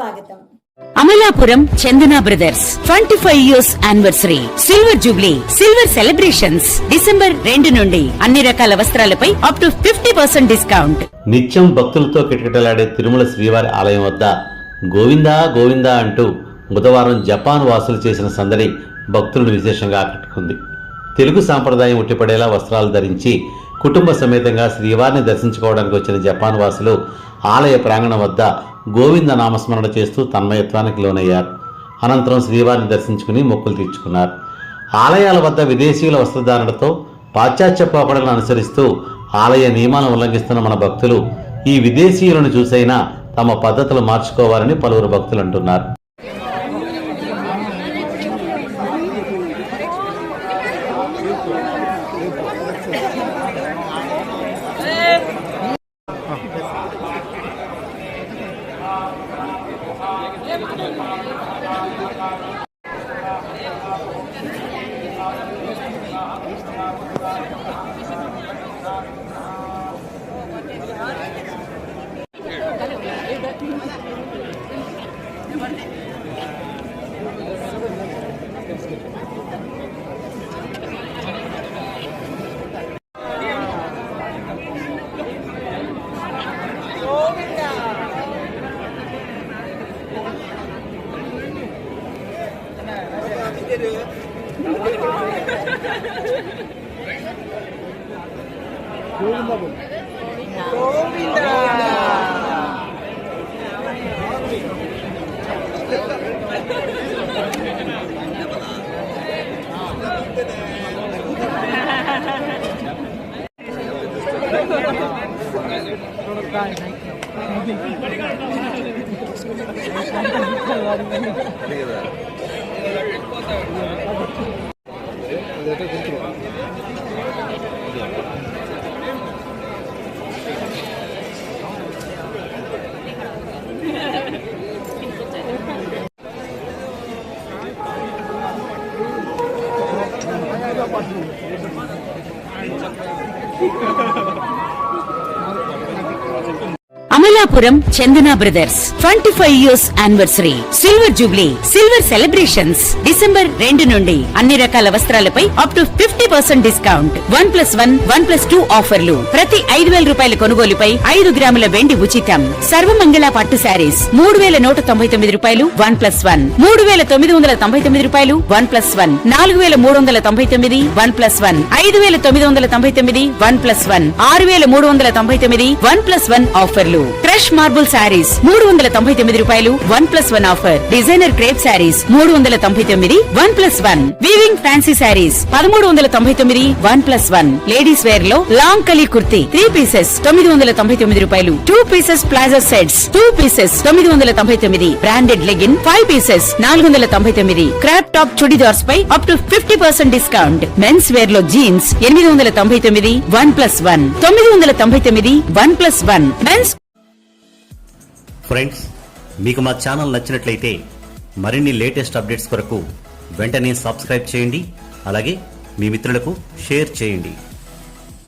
స్వాగతం. Amalapuram Chandana brothers 25 years anniversary silver jubilee silver celebrations December 2 నుండి అన్ని రకాల వస్త్రాలపై అప్ టు 50% డిస్కౌంట్. నిత్యం భక్తులతో కిటకిటలాడే తిరుమల శ్రీవారి ఆలయం వద్ద గోవిందా గోవిందా అంటూ బుధవారం జపాన్ వాసులు చేసిన సందడి భక్తులను విశేషంగా ఆకట్టుకుంది. తెలుగు సాంప్రదాయం ఉట్టిపడేలా వస్త్రాలు ధరించి కుటుంబ సమేతంగా శ్రీవారిని దర్శించుకోవడానికి వచ్చిన జపాన్ వాసులు ఆలయ ప్రాంగణం వద్ద గోవింద నామస్మరణ చేస్తూ తన్మయత్వానికి లోనయ్యారు. అనంతరం శ్రీవారిని దర్శించుకుని మొక్కులు తీర్చుకున్నారు. ఆలయాల వద్ద విదేశీయుల వస్త్రధారణతో పాశ్చాత్య పోకడలను అనుసరిస్తూ ఆలయ నియమాలను ఉల్లంఘిస్తున్న మన భక్తులు ఈ విదేశీయులను చూసైనా తమ పద్ధతులు మార్చుకోవాలని పలువురు భక్తులు అంటున్నారు. Amalapuram Chandana brothers 25 years anniversary silver jubilee silver celebrations December 2 నుండి అన్ని రకాల వస్త్రాలపై అప్ టు 50% డిస్కౌంట్. 1+1 1+2 ఆఫర్లు. ప్రతి 5,000 రూపాయల కొనుగోలుపై 5 గ్రాముల వెండి ఉచితం. సర్వమంగళ పట్టు శారీస్ 3,199 రూపాయలు 1+1, 3,999 రూపాయలు 1+1, 4,399 1+1, 5,999 1+1, 6,399 1+1 ఆఫర్లు. క్రష్ మార్బుల్ శారీస్ 399 రూపాయలు 1+1 offer. Designer crepe sarees 399 1+1. Weaving fancy sarees 1399 1+1. Ladies wear లో లాంగ్ కలీ కుర్తీ 3 పీసెస్ 999 రూపాయలు. 2 pieces palazzo sets 2 pieces 999. Branded legging 5 pieces 499. Crop top churidars పై up to 50% discount. Men's wear లో జీన్స్ 899 1+1, 999 1+1. మెన్స్. ఫ్రెండ్స్, మీకు మా ఛానల్ నచ్చినట్లయితే మరిన్ని లేటెస్ట్ అప్డేట్స్ కొరకు వెంటనే సబ్స్క్రైబ్ చేయండి. అలాగే మీ మిత్రులకు షేర్ చేయండి.